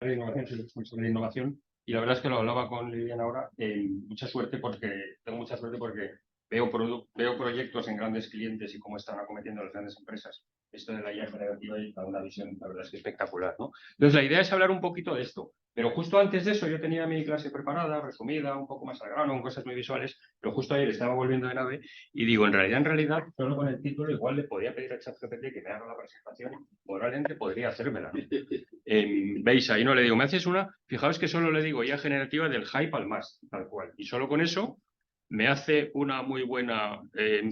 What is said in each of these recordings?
de innovación, soy responsable de innovación, y la verdad es que lo hablaba con Liliana ahora, tengo mucha suerte porque veo proyectos en grandes clientes y cómo están acometiendo las grandes empresas esto de la IA generativa y da una visión, la verdad es que espectacular, ¿no? Entonces, la idea es hablar un poquito de esto, pero justo antes de eso yo tenía mi clase preparada, resumida, un poco más al grano, con cosas muy visuales, pero justo ayer estaba volviendo de nave y digo, en realidad, solo con el título igual le podría pedir a ChatGPT que me haga la presentación y probablemente podría hacérmela, ¿no? Veis, ahí no le digo, me haces una, fijaos que solo le digo IA generativa del hype al más, tal cual, y solo con eso me hace una muy buena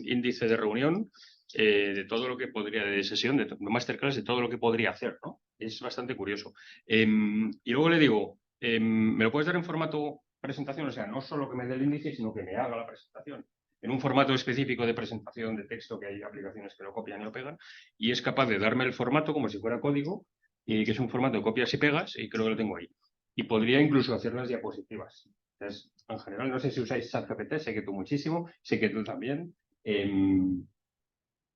índice de reunión de todo lo que podría, de sesión, de masterclass, de todo lo que podría hacer, ¿no? Es bastante curioso. Y luego le digo, ¿me lo puedes dar en formato presentación? O sea, no solo que me dé el índice, sino que me haga la presentación en un formato específico de presentación de texto, que hay aplicaciones que lo copian y lo pegan, y es capaz de darme el formato como si fuera código, y que es un formato de copias y pegas, y creo que lo tengo ahí. Y podría incluso hacer las diapositivas. Entonces, en general, no sé si usáis ChatGPT, sé que tú muchísimo, sé que tú también.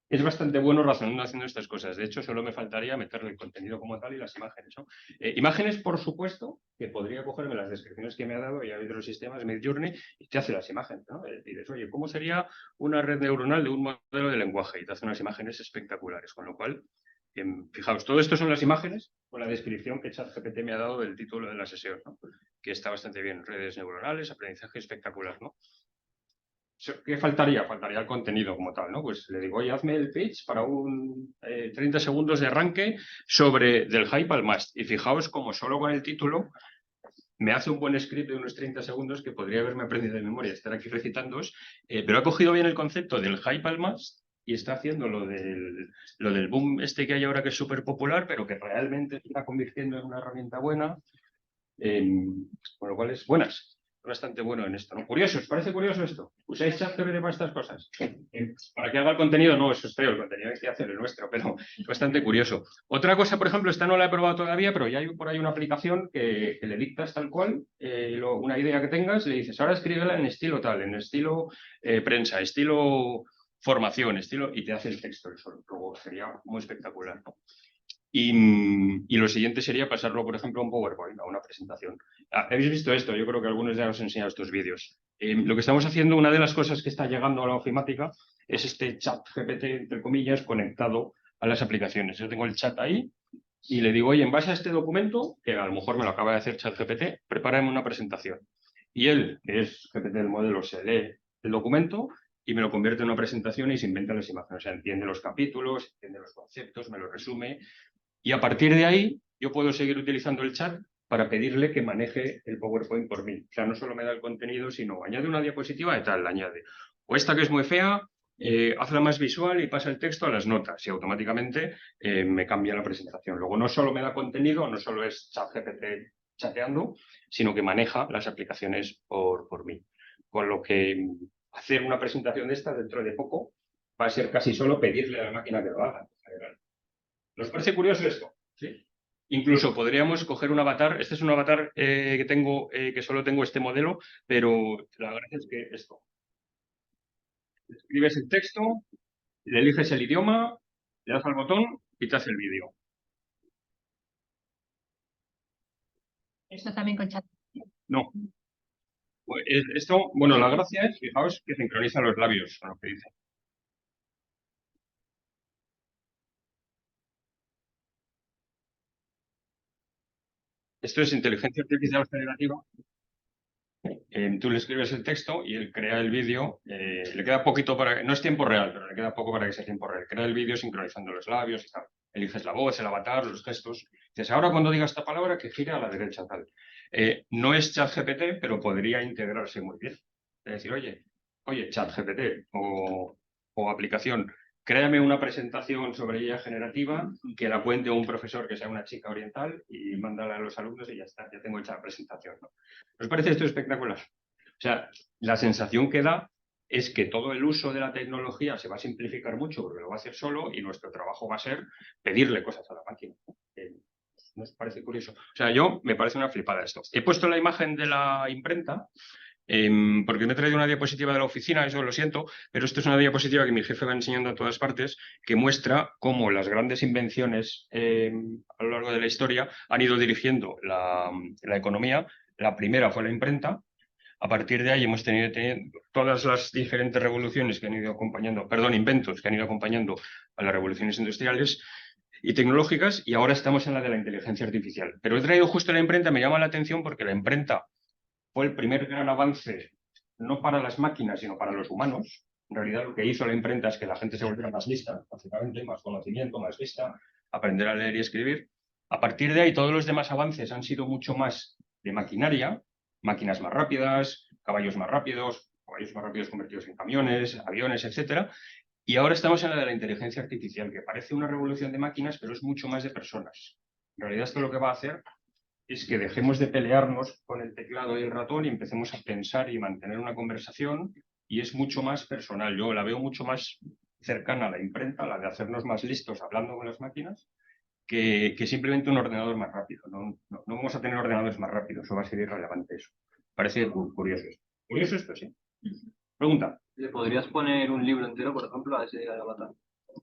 Es bastante bueno razonando haciendo estas cosas. De hecho, solo me faltaría meterle el contenido como tal y las imágenes, ¿no? Imágenes, por supuesto, que podría cogerme las descripciones que me ha dado y hay otros sistemas, Midjourney, y te hace las imágenes, ¿no? Dices, oye, ¿cómo sería una red neuronal de un modelo de lenguaje? Y te hace unas imágenes espectaculares. Con lo cual, fijaos, todo esto son las imágenes con la descripción que ChatGPT me ha dado del título de la sesión, ¿no? Que está bastante bien. Redes neuronales, aprendizaje espectacular, ¿no? ¿Qué faltaría? Faltaría el contenido como tal, ¿no? Pues le digo, oye, hazme el pitch para un 30 segundos de arranque sobre del hype al must. Y fijaos como solo con el título me hace un buen script de unos 30 segundos que podría haberme aprendido de memoria, estar aquí recitándoos, pero ha cogido bien el concepto del hype al must y está haciendo lo del boom este que hay ahora que es súper popular, pero que realmente se está convirtiendo en una herramienta buena, con lo cual es buenas. Bastante bueno en esto, ¿no? Curioso, ¿os parece curioso esto? ¿Usáis ChatGPT para estas cosas? Para que haga el contenido, no, eso es feo, el contenido hay que hacer el nuestro, pero es bastante curioso. Otra cosa, por ejemplo, esta no la he probado todavía, pero ya hay por ahí una aplicación que le dictas tal cual, una idea que tengas, le dices, ahora escríbela en estilo tal, en estilo prensa, estilo formación, y te hace el texto el solo. Luego sería muy espectacular, ¿no? Y lo siguiente sería pasarlo, por ejemplo, a un PowerPoint, a una presentación. ¿Habéis visto esto? Yo creo que algunos ya os he enseñado estos vídeos. Lo que estamos haciendo, una de las cosas que está llegando a la ofimática es este chat GPT, entre comillas, conectado a las aplicaciones. Yo tengo el chat ahí y le digo, oye, en base a este documento, que a lo mejor me lo acaba de hacer ChatGPT, prepárame una presentación. Y él, que es GPT del modelo, se lee el documento y me lo convierte en una presentación y se inventa las imágenes. O sea, entiende los capítulos, entiende los conceptos, me lo resume. Y a partir de ahí, yo puedo seguir utilizando el chat para pedirle que maneje el PowerPoint por mí. O sea, no solo me da el contenido, sino añade una diapositiva y tal, la añade. O esta que es muy fea, hazla más visual y pasa el texto a las notas y automáticamente me cambia la presentación. Luego no solo me da contenido, no solo es ChatGPT chateando, sino que maneja las aplicaciones por mí. Con lo que hacer una presentación de esta dentro de poco va a ser casi solo pedirle a la máquina que lo haga. ¿Nos parece curioso esto? ¿Sí? Incluso podríamos coger un avatar. Este es un avatar que tengo, que solo tengo este modelo, pero la gracia es que esto. Escribes el texto, le eliges el idioma, le das al botón y te hace el vídeo. Esto también con chat. No. Pues esto, bueno, la gracia es, fijaos, que sincroniza los labios con lo que dice. Esto es inteligencia artificial generativa. Tú le escribes el texto y él crea el vídeo. Le queda poquito para... No es tiempo real, pero le queda poco para que sea tiempo real. Crea el vídeo sincronizando los labios y tal. Eliges la voz, el avatar, los gestos. Dices, ahora cuando diga esta palabra, que gire a la derecha tal. No es ChatGPT, pero podría integrarse muy bien. Es decir, oye, ChatGPT o aplicación, créame una presentación sobre IA generativa que la cuente un profesor que sea una chica oriental y mándala a los alumnos y ya está, ya tengo hecha la presentación, ¿no? ¿Os parece esto espectacular? O sea, la sensación que da es que todo el uso de la tecnología se va a simplificar mucho porque lo va a hacer solo y nuestro trabajo va a ser pedirle cosas a la máquina. ¿No os parece curioso? O sea, me parece una flipada esto. He puesto la imagen de la imprenta Porque me he traído una diapositiva de la oficina, eso lo siento, pero esto es una diapositiva que mi jefe va enseñando a todas partes, que muestra cómo las grandes invenciones a lo largo de la historia han ido dirigiendo la economía. La primera fue la imprenta. A partir de ahí hemos tenido todas las diferentes revoluciones que han ido acompañando, perdón, inventos que han ido acompañando a las revoluciones industriales y tecnológicas, y ahora estamos en la de la inteligencia artificial. Pero he traído justo la imprenta, me llama la atención porque la imprenta fue el primer gran avance, no para las máquinas, sino para los humanos. En realidad lo que hizo la imprenta es que la gente se volviera más lista, básicamente, más conocimiento, más lista, aprender a leer y escribir. A partir de ahí, todos los demás avances han sido mucho más de maquinaria, máquinas más rápidas, caballos más rápidos convertidos en camiones, aviones, etcétera. Y ahora estamos en la de la inteligencia artificial, que parece una revolución de máquinas, pero es mucho más de personas. En realidad esto lo que va a hacer es que dejemos de pelearnos con el teclado y el ratón y empecemos a pensar y mantener una conversación, y es mucho más personal. Yo la veo mucho más cercana a la imprenta, la de hacernos más listos hablando con las máquinas, que simplemente un ordenador más rápido. No vamos a tener ordenadores más rápidos, eso va a ser irrelevante eso. Parece curioso esto. Curioso esto, sí. Pregunta. ¿Le podrías poner un libro entero, por ejemplo, a ese avatar?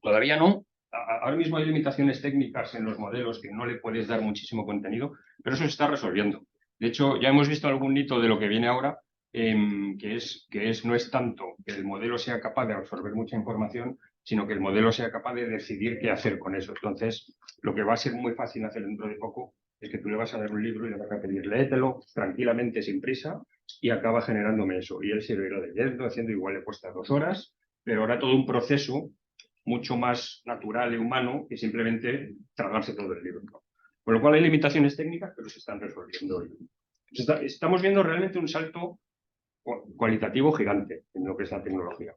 Todavía no. Ahora mismo hay limitaciones técnicas en los modelos que no le puedes dar muchísimo contenido, pero eso se está resolviendo. De hecho, ya hemos visto algún hito de lo que viene ahora, no es tanto que el modelo sea capaz de absorber mucha información, sino que el modelo sea capaz de decidir qué hacer con eso. Entonces, lo que va a ser muy fácil hacer dentro de poco es que tú le vas a dar un libro y le vas a pedir léetelo tranquilamente, sin prisa, y acaba generándome eso. Y él se lo irá leyendo, haciendo, igual le cuesta 2 horas, pero ahora todo un proceso mucho más natural y humano que simplemente tragarse todo el libro. Con lo cual hay limitaciones técnicas, pero se están resolviendo. Estamos viendo realmente un salto cualitativo gigante en lo que es la tecnología.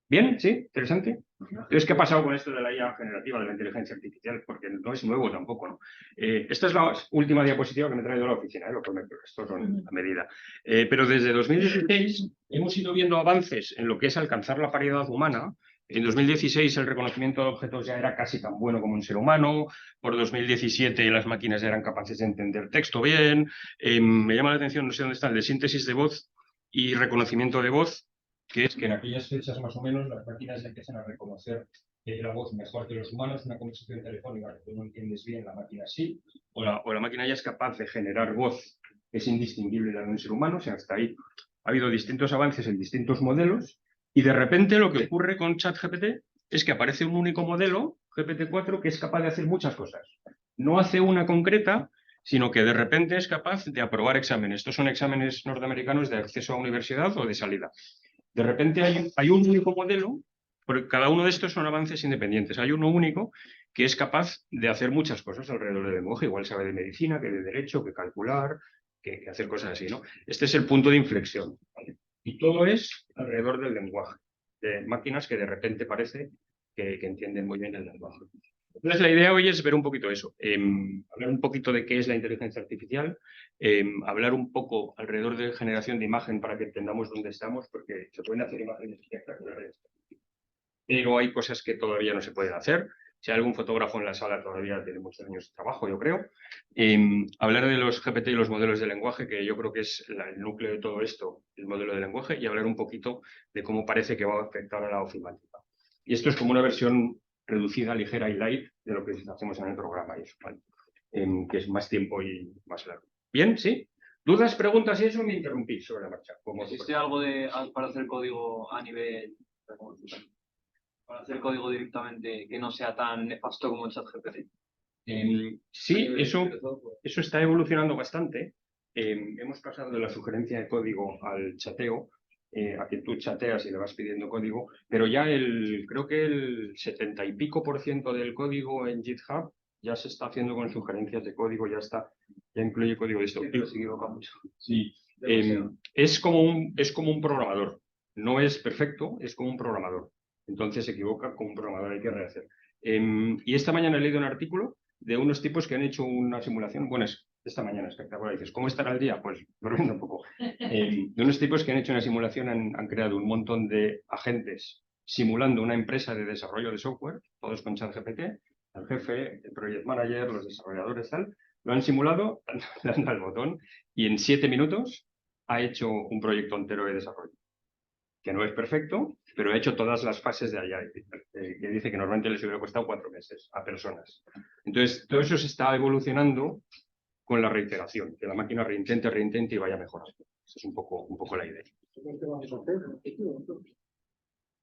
¿Bien? ¿Sí? ¿Interesante? Entonces, ¿qué ha pasado con esto de la IA generativa, de la inteligencia artificial? Porque no es nuevo tampoco, ¿no? Esta es la última diapositiva que me he traído a la oficina, lo prometo, esto son a medida. Pero desde 2016 hemos ido viendo avances en lo que es alcanzar la paridad humana. En 2016 el reconocimiento de objetos ya era casi tan bueno como un ser humano. Por 2017 las máquinas ya eran capaces de entender texto bien. Me llama la atención, no sé dónde está, el de síntesis de voz y reconocimiento de voz, que es que en aquellas fechas más o menos las máquinas ya empiezan a reconocer la voz mejor que los humanos. Una conversación telefónica que tú no entiendes bien, la máquina sí, o la máquina ya es capaz de generar voz que es indistinguible de la de un ser humano. O sea, hasta ahí ha habido distintos avances en distintos modelos, y de repente lo que ocurre con ChatGPT es que aparece un único modelo, GPT-4, que es capaz de hacer muchas cosas. No hace una concreta, sino que de repente es capaz de aprobar exámenes. Estos son exámenes norteamericanos de acceso a universidad o de salida. De repente hay un único modelo, porque cada uno de estos son avances independientes. Hay uno único que es capaz de hacer muchas cosas alrededor del lenguaje. Igual sabe de medicina, que de derecho, que calcular, que hacer cosas así, ¿no? Este es el punto de inflexión, ¿vale? Y todo es alrededor del lenguaje, de máquinas que de repente parece que entienden muy bien el lenguaje. Entonces, la idea hoy es ver un poquito eso, hablar un poquito de qué es la inteligencia artificial, hablar un poco alrededor de generación de imagen para que entendamos dónde estamos, porque se pueden hacer imágenes espectaculares, pero hay cosas que todavía no se pueden hacer. Si hay algún fotógrafo en la sala, todavía tiene muchos años de trabajo, yo creo. Hablar de los GPT y los modelos de lenguaje, que yo creo que es el núcleo de todo esto, el modelo de lenguaje, y hablar un poquito de cómo parece que va a afectar a la ofimática. Y esto es como una versión reducida, ligera y light de lo que hacemos en el programa, ¿vale? Que es más tiempo y más largo. ¿Bien? ¿Sí? ¿Dudas, preguntas y eso? Me interrumpís sobre la marcha. ¿Existe algo para hacer código a nivel... para hacer código directamente que no sea tan nefasto como el ChatGPT? Sí, eso está evolucionando bastante. Hemos pasado de la sugerencia de código al chateo, a que tú chateas y le vas pidiendo código, pero ya creo que el 70 y pico % del código en GitHub ya se está haciendo con sugerencias de código, ya incluye código de esto. Sí, es como un programador. No es perfecto, es como un programador. Entonces se equivoca como un programador, hay que rehacer. Y esta mañana he leído un artículo de unos tipos que han hecho una simulación, bueno, es esta mañana espectacular, dices, ¿cómo estará el día? Pues durmiendo un poco. De unos tipos que han hecho una simulación, han creado un montón de agentes simulando una empresa de desarrollo de software, todos con ChatGPT, el jefe, el project manager, los desarrolladores, tal, lo han simulado, dando al botón, y en 7 minutos ha hecho un proyecto entero de desarrollo, que no es perfecto, pero ha hecho todas las fases de allá, que dice que normalmente les hubiera costado 4 meses a personas. Entonces, todo eso se está evolucionando con la reiteración, que la máquina reintente y vaya mejorando. Esa es un poco la idea.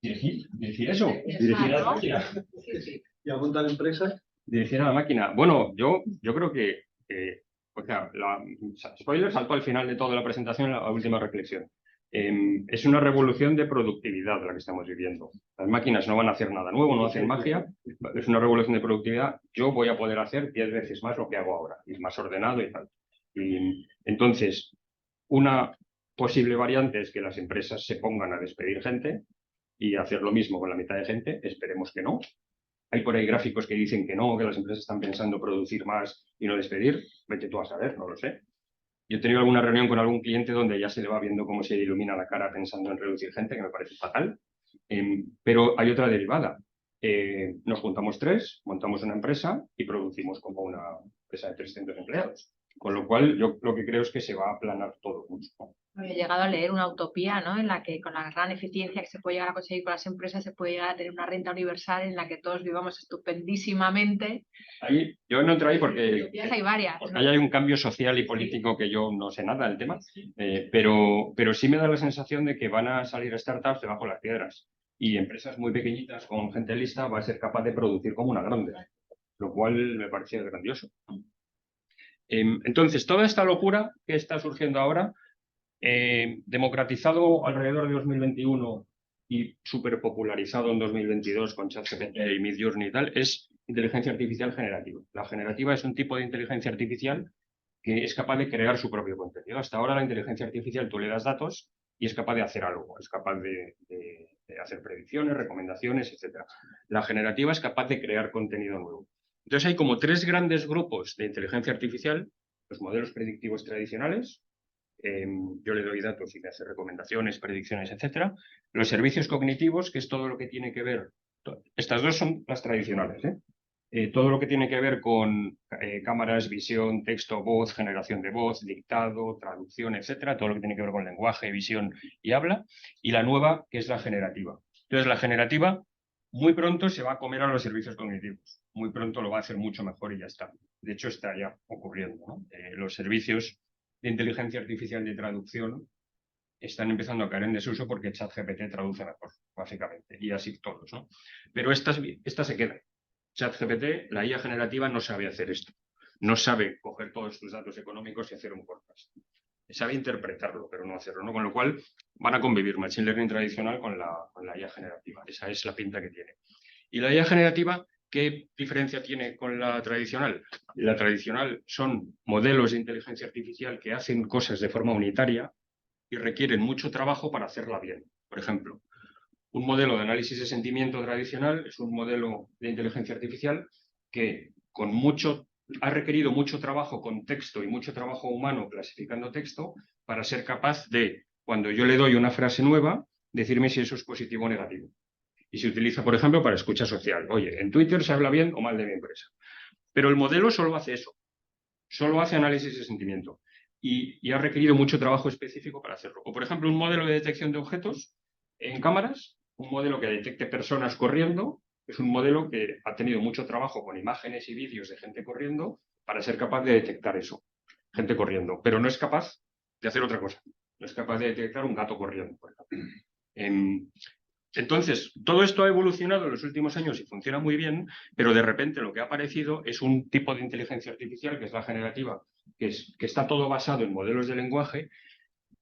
Dirigir eso, dirigir a la máquina. ¿Y a montar empresas? Dirigir a la máquina. Bueno, yo creo que, o sea, spoiler, salto al final de toda la presentación, la última reflexión. Es una revolución de productividad la que estamos viviendo. Las máquinas no van a hacer nada nuevo, no hacen magia. Es una revolución de productividad. Yo voy a poder hacer 10 veces más lo que hago ahora, y más ordenado y tal. Y entonces, una posible variante es que las empresas se pongan a despedir gente y hacer lo mismo con la mitad de gente. Esperemos que no. Hay por ahí gráficos que dicen que no, que las empresas están pensando producir más y no despedir. Vete tú a saber, no lo sé. Yo he tenido alguna reunión con algún cliente donde ya se le va viendo cómo se ilumina la cara pensando en reducir gente, que me parece fatal. Pero hay otra derivada. Nos juntamos 3, montamos una empresa y producimos como una empresa de 300 empleados. Con lo cual, yo lo que creo es que se va a aplanar todo mucho, ¿no? He llegado a leer una utopía, ¿no? En la que con la gran eficiencia que se puede llegar a conseguir con las empresas se puede llegar a tener una renta universal en la que todos vivamos estupendísimamente. Ahí, yo no entro ahí porque Utopías hay varias, ¿no? ahí hay un cambio social y político que yo no sé nada del tema, pero sí me da la sensación de que van a salir startups debajo de las piedras y empresas muy pequeñitas con gente lista va a ser capaz de producir como una grande, lo cual me parece grandioso. Entonces, toda esta locura que está surgiendo ahora, democratizado alrededor de 2021 y súper popularizado en 2022 con ChatGPT y Midjourney y tal, es inteligencia artificial generativa. La generativa es un tipo de inteligencia artificial que es capaz de crear su propio contenido. Hasta ahora la inteligencia artificial tú le das datos y es capaz de hacer algo, es capaz de hacer predicciones, recomendaciones, etc. La generativa es capaz de crear contenido nuevo. Entonces hay como 3 grandes grupos de inteligencia artificial: los modelos predictivos tradicionales, yo le doy datos y me hace recomendaciones, predicciones, etc. Los servicios cognitivos, que es todo lo que tiene que ver, estas 2 son las tradicionales, todo lo que tiene que ver con cámaras, visión, texto, voz, generación de voz, dictado, traducción, etcétera, todo lo que tiene que ver con lenguaje, visión y habla, y la nueva, que es la generativa. Entonces, la generativa muy pronto se va a comer a los servicios cognitivos, muy pronto lo va a hacer mucho mejor y ya está. De hecho, está ya ocurriendo, ¿no? Los servicios de inteligencia artificial de traducción están empezando a caer en desuso porque ChatGPT traduce mejor, básicamente, y así todos, ¿no? Pero esta se queda. ChatGPT, la IA generativa, no sabe hacer esto. No sabe coger todos tus datos económicos y hacer un forecast. Sabe interpretarlo, pero no hacerlo, ¿no? Con lo cual van a convivir Machine Learning tradicional con la IA generativa. Esa es la pinta que tiene. Y la IA generativa, ¿qué diferencia tiene con la tradicional? La tradicional son modelos de inteligencia artificial que hacen cosas de forma unitaria y requieren mucho trabajo para hacerla bien. Por ejemplo, un modelo de análisis de sentimiento tradicional es un modelo de inteligencia artificial que ha requerido mucho trabajo con texto y mucho trabajo humano clasificando texto para ser capaz de, cuando yo le doy una frase nueva, decirme si eso es positivo o negativo. Y se utiliza, por ejemplo, para escucha social. Oye, en Twitter se habla bien o mal de mi empresa. Pero el modelo solo hace eso. Solo hace análisis de sentimiento. Y ha requerido mucho trabajo específico para hacerlo. O, por ejemplo, un modelo de detección de objetos en cámaras, un modelo que detecte personas corriendo, es un modelo que ha tenido mucho trabajo con imágenes y vídeos de gente corriendo para ser capaz de detectar eso, gente corriendo, pero no es capaz de hacer otra cosa. No es capaz de detectar un gato corriendo, por ejemplo. Entonces, todo esto ha evolucionado en los últimos años y funciona muy bien, pero de repente lo que ha aparecido es un tipo de inteligencia artificial, que es la generativa, que está todo basado en modelos de lenguaje,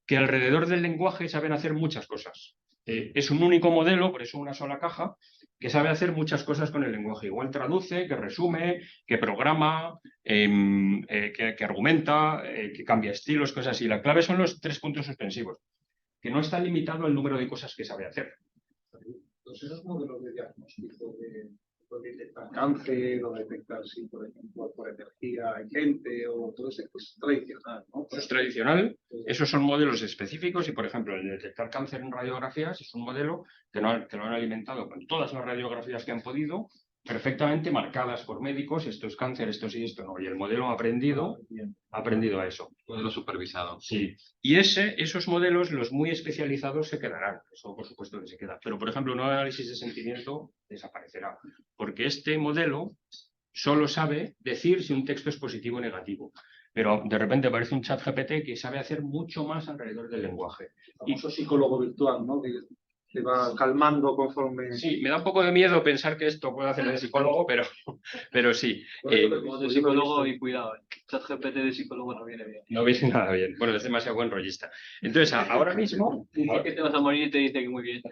que alrededor del lenguaje saben hacer muchas cosas. Es un único modelo, por eso una sola caja, que sabe hacer muchas cosas con el lenguaje. Igual traduce, que resume, que programa, que argumenta, que cambia estilos, cosas así. La clave son los 3 puntos suspensivos, que no está limitado al número de cosas que sabe hacer. Entonces, esos modelos de diagnóstico de detectar cáncer o detectar si, por ejemplo, por energía hay gente o todo eso es tradicional, ¿no? Eso es tradicional, esos son modelos específicos y, por ejemplo, el de detectar cáncer en radiografías es un modelo que lo han alimentado con todas las radiografías que han podido, perfectamente marcadas por médicos, esto es cáncer, esto sí, esto no, y el modelo ha aprendido a eso. Modelo supervisado. Sí, y esos modelos, los muy especializados, se quedarán. Eso, por supuesto, que se queda. Pero, por ejemplo, un análisis de sentimiento desaparecerá. Porque este modelo solo sabe decir si un texto es positivo o negativo. Pero de repente aparece un chat GPT que sabe hacer mucho más alrededor del lenguaje. El famoso psicólogo virtual, ¿no? Que va calmando conforme... Sí, me da un poco de miedo pensar que esto puede hacer de psicólogo, pero sí. Como de psicólogo y cuidado, ChatGPT de psicólogo no viene bien. No viene nada bien. Bueno, es demasiado buen rollista. Entonces, ahora mismo... Dice que te vas a morir y te dice que muy bien.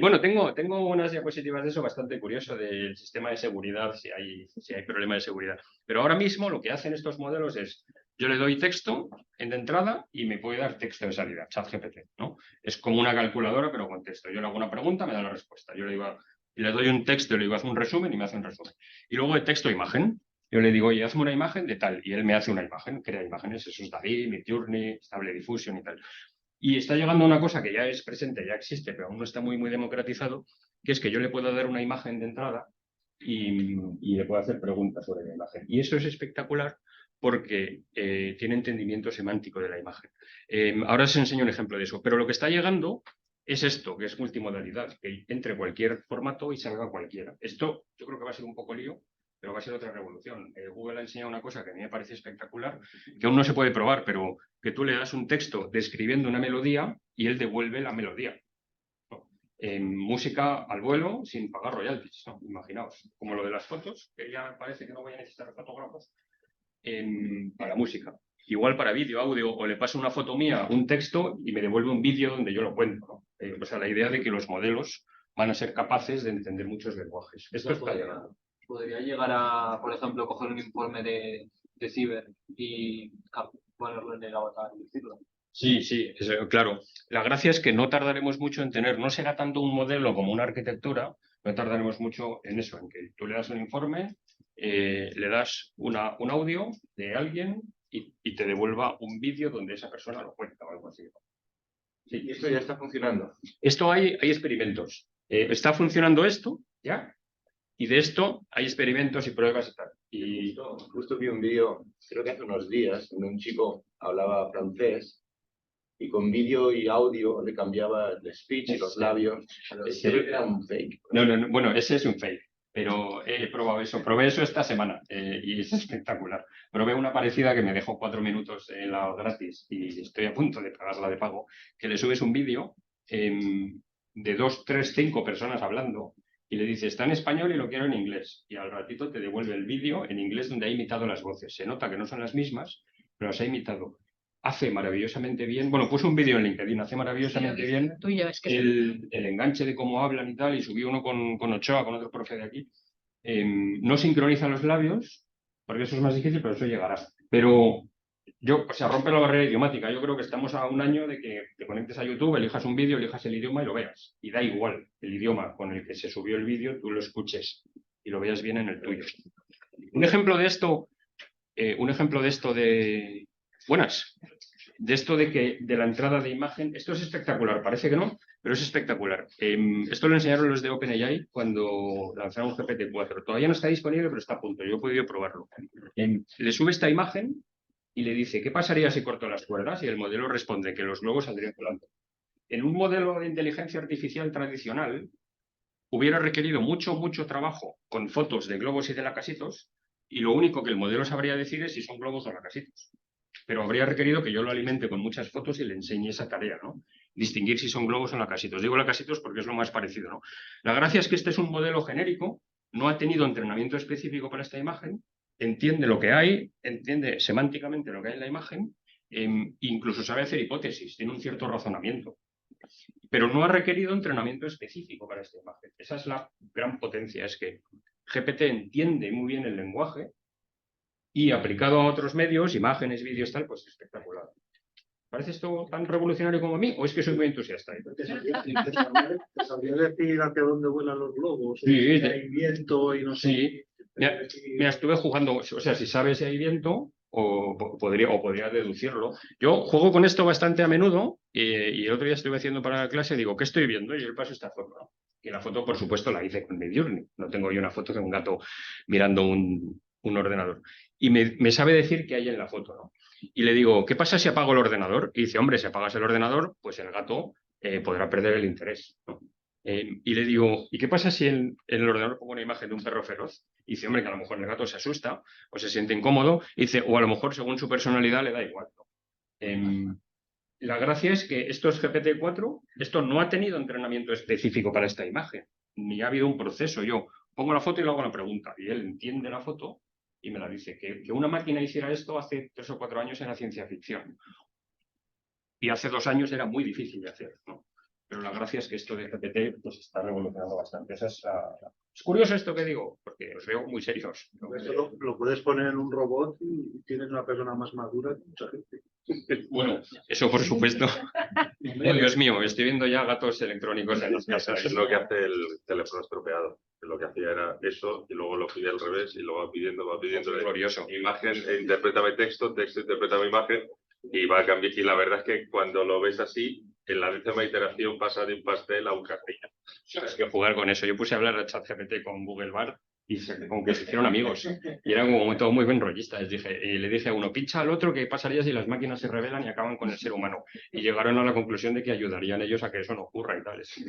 Bueno, tengo unas diapositivas de eso bastante curioso del sistema de seguridad, si hay problema de seguridad. Pero ahora mismo lo que hacen estos modelos es, yo le doy texto de entrada y me puede dar texto de salida, ChatGPT, ¿no? Es como una calculadora, pero con texto. Yo le hago una pregunta, me da la respuesta. Yo le doy un texto, le digo, haz un resumen y me hace un resumen. Y luego de texto a imagen. Yo le digo, oye, hazme una imagen de tal, y él me hace una imagen, crea imágenes, eso es DALL-E, Midjourney, Stable Diffusion y tal. Y está llegando a una cosa que ya es presente, ya existe, pero aún no está muy democratizado, que es que yo le puedo dar una imagen de entrada y le puedo hacer preguntas sobre la imagen. Y eso es espectacular porque tiene entendimiento semántico de la imagen. Ahora os enseño un ejemplo de eso, pero lo que está llegando es esto, que es multimodalidad, que entre cualquier formato y salga cualquiera. Esto yo creo que va a ser un poco lío, pero va a ser otra revolución. Google ha enseñado una cosa que a mí me parece espectacular, que aún no se puede probar, pero que tú le das un texto describiendo una melodía y él devuelve la melodía. Música al vuelo sin pagar royalties, ¿no? Imaginaos, como lo de las fotos, que ya parece que no voy a necesitar fotógrafos, para música. Igual para vídeo, audio, o le paso una foto mía, un texto, y me devuelve un vídeo donde yo lo cuento, ¿no? O sea, la idea de que los modelos van a ser capaces de entender muchos lenguajes. Esto está llegando. Podría llegar a, por ejemplo, coger un informe de ciber y ponerlo en el avatar y decirlo. Sí, claro. La gracia es que no tardaremos mucho en tener, no será tanto un modelo como una arquitectura, no tardaremos mucho en eso, en que tú le das un informe, le das un audio de alguien y te devuelva un vídeo donde esa persona lo cuenta o algo así. Sí. ¿Y esto ya está funcionando? Esto hay experimentos. Está funcionando esto, ¿ya? Y de esto hay experimentos y pruebas y tal. Y Justo vi un vídeo, creo que hace unos días, donde un chico hablaba francés y con vídeo y audio le cambiaba el speech y los labios. Sí. Era un fake. No, bueno, ese es un fake. Pero he probado eso. Probé eso esta semana y es espectacular. Probé una parecida que me dejó 4 minutos en la gratis y estoy a punto de pagarla de pago, que le subes un vídeo de 2, 3, 5 personas hablando y le dices, está en español y lo quiero en inglés. Y al ratito te devuelve el vídeo en inglés donde ha imitado las voces. Se nota que no son las mismas, pero las ha imitado. Hace maravillosamente bien, bueno, puse un vídeo en LinkedIn, hace maravillosamente bien tuyo, es que el enganche de cómo hablan y tal, y subí uno con Ochoa, con otro profe de aquí. No sincroniza los labios, porque eso es más difícil, pero eso llegará. Pero rompe la barrera idiomática. Yo creo que estamos a un año de que te conectes a YouTube, elijas un vídeo, elijas el idioma y lo veas. Y da igual el idioma con el que se subió el vídeo, tú lo escuches y lo veas bien en el tuyo. Un ejemplo de esto de esto de la entrada de imagen, esto es espectacular, parece que no, pero es espectacular. Esto lo enseñaron los de OpenAI cuando lanzaron GPT-4. Todavía no está disponible, pero está a punto, yo he podido probarlo. Le sube esta imagen y le dice, ¿qué pasaría si corto las cuerdas? Y el modelo responde que los globos saldrían volando. En un modelo de inteligencia artificial tradicional, hubiera requerido mucho trabajo con fotos de globos y de lacasitos, y lo único que el modelo sabría decir es si son globos o lacasitos. Pero habría requerido que yo lo alimente con muchas fotos y le enseñe esa tarea, ¿no? Distinguir si son globos o lacasitos. Digo lacasitos porque es lo más parecido, ¿no? La gracia es que este es un modelo genérico, no ha tenido entrenamiento específico para esta imagen, entiende lo que hay, entiende semánticamente lo que hay en la imagen, incluso sabe hacer hipótesis, tiene un cierto razonamiento. Pero no ha requerido entrenamiento específico para esta imagen. Esa es la gran potencia, es que GPT entiende muy bien el lenguaje y aplicado a otros medios, imágenes, vídeos, tal, pues espectacular. ¿Parece esto tan revolucionario como a mí o es que soy muy entusiasta? ¿Te sabría decir hacia dónde vuelan los globos? Sí, Si hay viento y no sé. Sí. Mira, estuve jugando, o sea, si sabes si hay viento, podría deducirlo. Yo juego con esto bastante a menudo y el otro día estuve haciendo para la clase, digo, ¿qué estoy viendo? Y yo paso esta foto, ¿no? Y la foto, por supuesto, la hice con Midjourney. No tengo yo una foto de un gato mirando un ordenador. Y me sabe decir qué hay en la foto, ¿no? Y le digo, ¿qué pasa si apago el ordenador? Y dice, hombre, si apagas el ordenador, pues el gato podrá perder el interés, ¿no? Y le digo, ¿y qué pasa si en el ordenador pongo una imagen de un perro feroz? Y dice, hombre, que a lo mejor el gato se asusta o se siente incómodo. Y dice, o a lo mejor según su personalidad le da igual, ¿no? La gracia es que estos GPT-4, esto no ha tenido entrenamiento específico para esta imagen, ni ha habido un proceso. Yo pongo la foto y le hago la pregunta, y él entiende la foto y me la dice. Que una máquina hiciera esto hace 3 o 4 años era ciencia ficción. Y hace 2 años era muy difícil de hacer, ¿no? Pero la gracia es que esto de GPT pues, está revolucionando bastante. Es curioso esto que digo, porque os veo muy serios. Esto lo puedes poner en un robot y tienes una persona más madura que mucha gente. Bueno, eso por supuesto. Oh, Dios mío, estoy viendo ya gatos electrónicos en las casas. Es lo que hace el teléfono estropeado. Que lo que hacía era eso y luego lo pide al revés y lo va pidiendo Glorioso. imagen, interprétame texto, interprétame imagen y va a cambiar. Y la verdad es que cuando lo ves así, en la 10ª iteración pasa de un pastel a un castillo. Es que jugar con eso. Yo puse a hablar a ChatGPT con Google Bard y como que se hicieron amigos. Y era como todo muy buen rollista. Y le dije a uno, pincha al otro, ¿qué pasaría si las máquinas se rebelan y acaban con el ser humano? Y llegaron a la conclusión de que ayudarían ellos a que eso no ocurra y tal. Es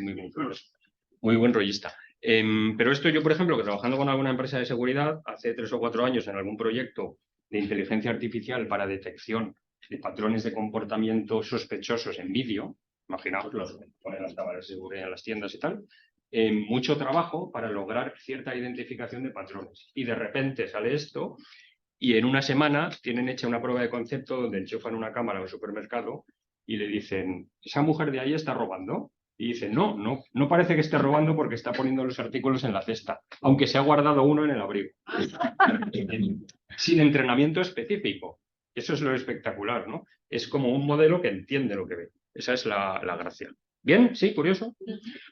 muy buen rollista. Pero esto yo, por ejemplo, que trabajando con alguna empresa de seguridad, hace 3 o 4 años en algún proyecto de inteligencia artificial para detección de patrones de comportamiento sospechosos en vídeo, imaginaos, los ponen las cámaras de seguridad en las tiendas y tal, mucho trabajo para lograr cierta identificación de patrones. Y de repente sale esto y en una semana tienen hecha una prueba de concepto donde enchufan una cámara en un supermercado y le dicen, ¿esa mujer de ahí está robando? Y dice, no parece que esté robando porque está poniendo los artículos en la cesta, aunque se ha guardado uno en el abrigo. Sin entrenamiento específico. Eso es lo espectacular, ¿no? Es como un modelo que entiende lo que ve. Esa es la gracia. ¿Bien? ¿Sí? ¿Curioso?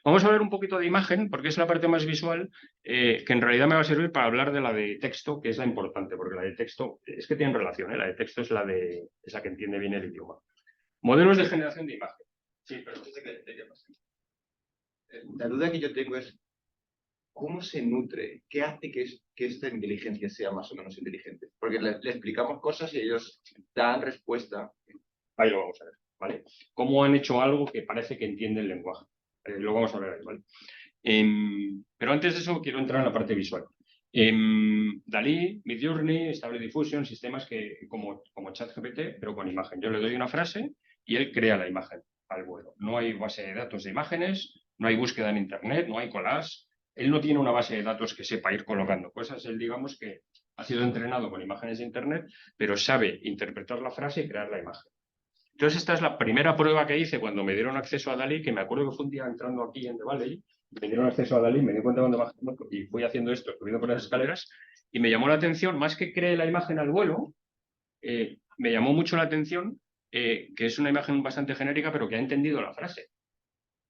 Vamos a ver un poquito de imagen, porque es la parte más visual, que en realidad me va a servir para hablar de la de texto, que es la importante, porque la de texto es que tienen relación, ¿eh? La de texto es la que entiende bien el idioma. Modelos de generación de imagen. Sí, pero La duda que yo tengo es, ¿cómo se nutre? ¿Qué hace que esta inteligencia sea más o menos inteligente? Porque le explicamos cosas y ellos dan respuesta. Ahí lo vamos a ver, ¿vale? ¿Cómo han hecho algo que parece que entiende el lenguaje? Lo vamos a ver ahí, ¿vale? Pero antes de eso quiero entrar en la parte visual. DALL-E, Midjourney, Stable Diffusion, sistemas que como ChatGPT, pero con imagen. Yo le doy una frase y él crea la imagen al vuelo. No hay base de datos de imágenes, no hay búsqueda en Internet, no hay collage. Él no tiene una base de datos que sepa ir colocando cosas. Él, digamos que ha sido entrenado con imágenes de Internet, pero sabe interpretar la frase y crear la imagen. Entonces, esta es la primera prueba que hice cuando me dieron acceso a DALL-E, que me acuerdo que fue un día entrando aquí en The Valley, me dieron acceso a DALL-E, me di cuenta cuando bajé y fui haciendo esto, subiendo por las escaleras, y me llamó la atención, más que cree la imagen al vuelo, me llamó mucho la atención que es una imagen bastante genérica, pero que ha entendido la frase.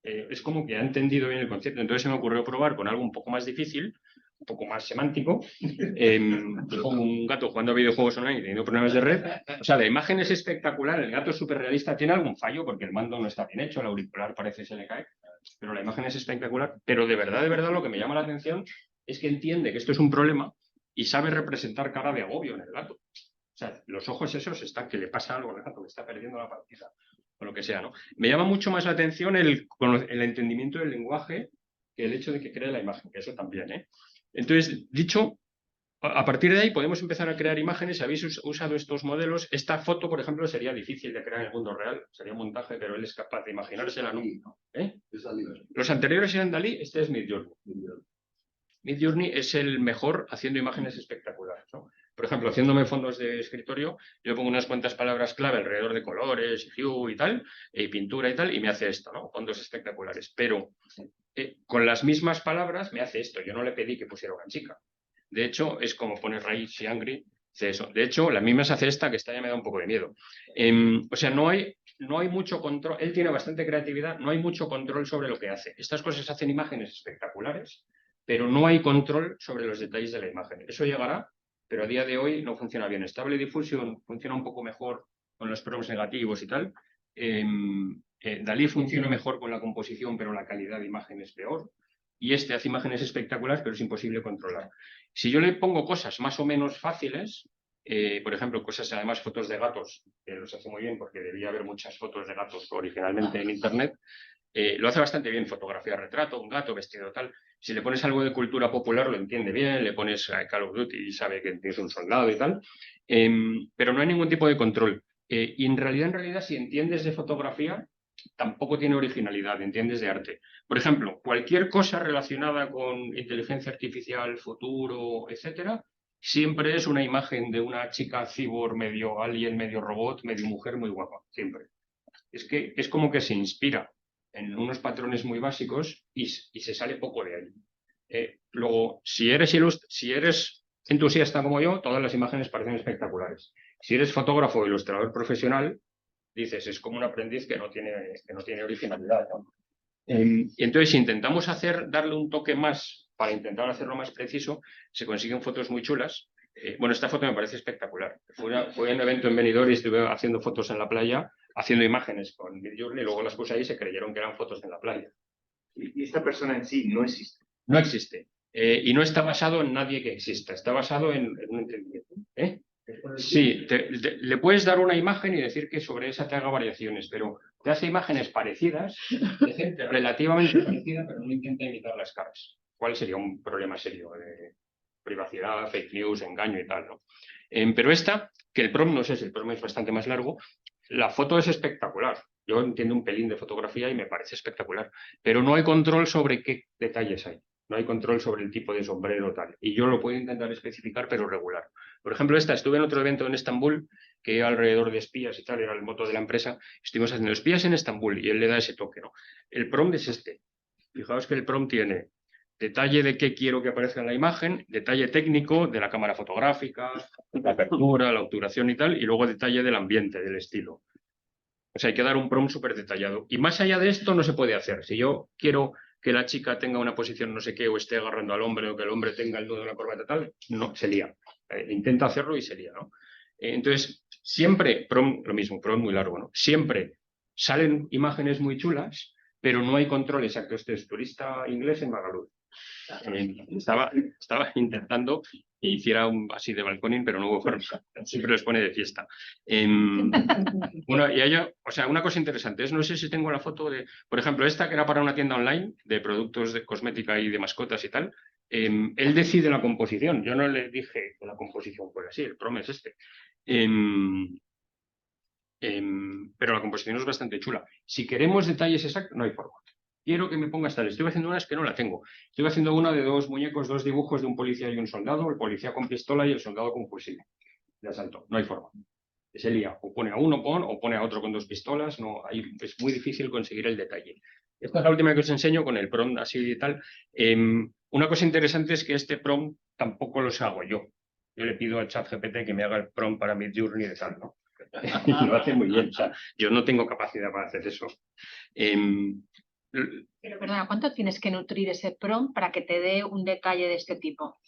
Es como que ha entendido bien el concepto. Entonces se me ocurrió probar con algo un poco más difícil, un poco más semántico, como un gato jugando a videojuegos online y teniendo problemas de red. O sea, la imagen es espectacular, el gato es súper realista, tiene algún fallo porque el mando no está bien hecho, el auricular parece que se le cae, pero la imagen es espectacular. Pero de verdad, lo que me llama la atención es que entiende que esto es un problema y sabe representar cara de agobio en el gato. O sea, los ojos esos están, que le pasa algo al gato, que está perdiendo la partida, o lo que sea, ¿no? Me llama mucho más la atención el entendimiento del lenguaje que el hecho de que cree la imagen, que eso también, ¿eh? Entonces, dicho, a partir de ahí podemos empezar a crear imágenes. Si habéis usado estos modelos, esta foto, por ejemplo, sería difícil de crear en el mundo real, sería un montaje, pero él es capaz de imaginársela, ¿no? Los anteriores eran DALL-E, este es Midjourney. Midjourney es el mejor haciendo imágenes espectaculares, ¿no? Por ejemplo, haciéndome fondos de escritorio, yo pongo unas cuantas palabras clave alrededor de colores, hue y tal, pintura y tal, y me hace esto, ¿no? Fondos espectaculares. Pero con las mismas palabras me hace esto. Yo no le pedí que pusiera una chica. De hecho, es como poner raíz y angry, hace eso. De hecho, la misma se hace esta, que esta ya me da un poco de miedo. O sea, no hay mucho control. Él tiene bastante creatividad, no hay mucho control sobre lo que hace. Estas cosas hacen imágenes espectaculares, pero no hay control sobre los detalles de la imagen. Eso llegará, pero a día de hoy no funciona bien. Stable Diffusion funciona un poco mejor con los prompts negativos y tal. DALL-E funciona mejor con la composición, pero la calidad de imagen es peor. Y este hace imágenes espectaculares, pero es imposible controlar. Si yo le pongo cosas más o menos fáciles, por ejemplo, cosas, además fotos de gatos, que los hace muy bien porque debía haber muchas fotos de gatos originalmente en Internet. Lo hace bastante bien, fotografía retrato, un gato vestido tal. Si le pones algo de cultura popular lo entiende bien, le pones a Call of Duty y sabe que tienes un soldado y tal, pero no hay ningún tipo de control. Y en realidad, si entiendes de fotografía, tampoco tiene originalidad, entiendes de arte. Por ejemplo, cualquier cosa relacionada con inteligencia artificial, futuro, etcétera, siempre es una imagen de una chica cyborg, medio alien, medio robot, medio mujer, muy guapa, siempre. Es que es como que se inspira en unos patrones muy básicos y se sale poco de ahí. Luego, si eres entusiasta como yo, todas las imágenes parecen espectaculares. Si eres fotógrafo o ilustrador profesional, dices, es como un aprendiz que no tiene originalidad, ¿no? Y entonces, si intentamos darle un toque más para intentar hacerlo más preciso, se consiguen fotos muy chulas. Bueno, esta foto me parece espectacular. Fue un evento en Benidorm y estuve haciendo fotos en la playa, haciendo imágenes con Midjourney, y luego las puse ahí y se creyeron que eran fotos en la playa. Y esta persona en sí no existe. No existe. Y no está basado en nadie que exista, está basado en un entendimiento. Sí, le puedes dar una imagen y decir que sobre esa te haga variaciones, pero te hace imágenes parecidas, de gente relativamente parecida, pero no intenta imitar las caras. ¿Cuál sería un problema serio de privacidad, fake news, engaño y tal, ¿no? Pero esta, que el prompt, no sé si el prompt es bastante más largo, la foto es espectacular. Yo entiendo un pelín de fotografía y me parece espectacular, pero no hay control sobre qué detalles hay. No hay control sobre el tipo de sombrero tal. Y yo lo puedo intentar especificar, pero regular. Por ejemplo, estuve en otro evento en Estambul, que alrededor de espías y tal, era el moto de la empresa. Estuvimos haciendo espías en Estambul y él le da ese toque, ¿no? El prompt es este. Fijaos que el prompt tiene detalle de qué quiero que aparezca en la imagen, detalle técnico de la cámara fotográfica, la apertura, la obturación y tal, y luego detalle del ambiente, del estilo. O sea, hay que dar un prompt súper detallado. Y más allá de esto no se puede hacer. Si yo quiero que la chica tenga una posición no sé qué, o esté agarrando al hombre, o que el hombre tenga el nudo de la corbata tal, no, se lía. Intenta hacerlo y se lía, ¿no? Entonces, siempre, prompt, lo mismo, prompt muy largo, ¿no? Siempre salen imágenes muy chulas, pero no hay control exacto. Este es turista inglés en Magaluf. Estaba intentando que hiciera así de balconing, pero no hubo forma. Siempre les pone de fiesta. Bueno, y o sea, una cosa interesante es, no sé si tengo la foto de, por ejemplo, esta que era para una tienda online de productos de cosmética y de mascotas y tal. Él decide la composición. Yo no le dije que la composición fuera así, el prompt es este. Pero la composición es bastante chula. Si queremos detalles exactos, no hay forma. Quiero que me pongas tal. Estoy haciendo unas que no la tengo. Estoy haciendo una de dos muñecos, dos dibujos de un policía y un soldado, el policía con pistola y el soldado con fusil de asalto. No hay forma. Se lía. O pone a uno o pone a otro con dos pistolas. No, es muy difícil conseguir el detalle. Esta es la última que os enseño con el prompt así y tal. Una cosa interesante es que este prompt tampoco los hago yo. Yo le pido al ChatGPT que me haga el prompt para Midjourney de tal, ¿no? Y lo hace muy bien. O sea, yo no tengo capacidad para hacer eso. Pero perdona, ¿cuánto tienes que nutrir ese prompt para que te dé un detalle de este tipo?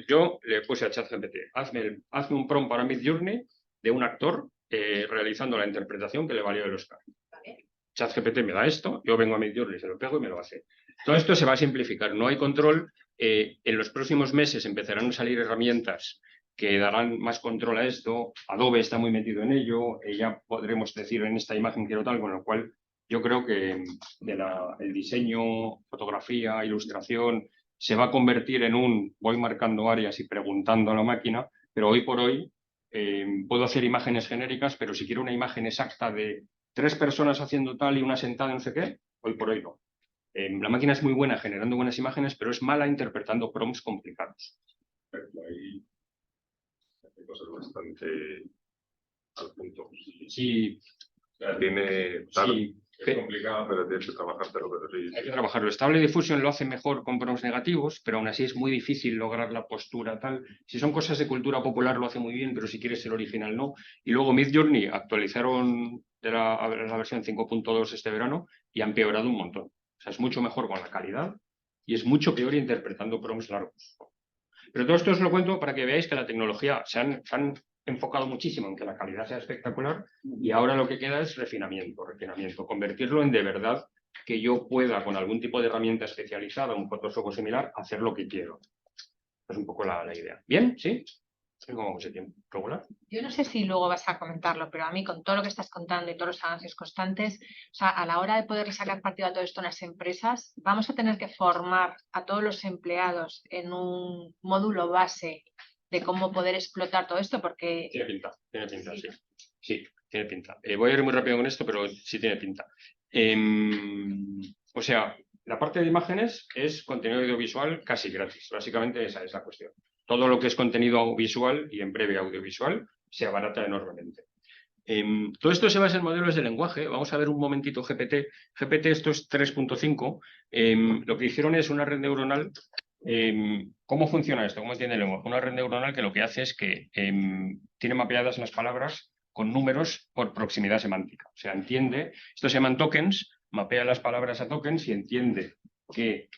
Yo le puse a ChatGPT, hazme un prompt para Midjourney de un actor realizando la interpretación que le valió el Oscar. ¿Vale? ChatGPT me da esto, yo vengo a Midjourney, se lo pego y me lo hace. Todo esto se va a simplificar, no hay control. En los próximos meses empezarán a salir herramientas que darán más control a esto. Adobe está muy metido en ello, ya podremos decir en esta imagen quiero tal, con lo cual yo creo que el diseño, fotografía, ilustración, se va a convertir en voy marcando áreas y preguntando a la máquina, pero hoy por hoy puedo hacer imágenes genéricas, pero si quiero una imagen exacta de 3 personas haciendo tal y una sentada, no sé qué, hoy por hoy no. La máquina es muy buena generando buenas imágenes, pero es mala interpretando prompts complicados. Hay cosas bastante al punto. Sí. O sea, tiene... Sí. Es complicado, pero tienes que trabajártelo. Pero sí. Hay que trabajarlo. Stable Diffusion lo hace mejor con prompts negativos, pero aún así es muy difícil lograr la postura tal. Si son cosas de cultura popular lo hace muy bien, pero si quieres el original no. Y luego Midjourney actualizaron la versión 5.2 este verano y ha empeorado un montón. O sea, es mucho mejor con la calidad y es mucho peor interpretando prompts largos. Pero todo esto os lo cuento para que veáis que la tecnología se han enfocado muchísimo en que la calidad sea espectacular y ahora lo que queda es refinamiento, convertirlo en de verdad que yo pueda con algún tipo de herramienta especializada, un Photoshop o similar, hacer lo que quiero. Es un poco la idea. ¿Bien? ¿Sí? ¿Cómo vamos de tiempo? ¿Regular? Yo no sé si luego vas a comentarlo, pero a mí con todo lo que estás contando y todos los avances constantes, o sea, a la hora de poder sacar partido a todo esto en las empresas, vamos a tener que formar a todos los empleados en un módulo base de cómo poder explotar todo esto, porque... Tiene pinta, sí. Sí, tiene pinta. Voy a ir muy rápido con esto, pero sí tiene pinta. O sea, la parte de imágenes es contenido audiovisual casi gratis. Básicamente esa es la cuestión. Todo lo que es contenido audiovisual y en breve audiovisual se abarata enormemente. Todo esto se basa en modelos de lenguaje. Vamos a ver un momentito GPT. GPT, esto es 3.5. Lo que hicieron es una red neuronal. ¿Cómo funciona esto? ¿Cómo entiende el lenguaje? Una red neuronal que lo que hace es que tiene mapeadas las palabras con números por proximidad semántica. O sea, entiende, esto se llaman tokens, mapea las palabras a tokens y entiende que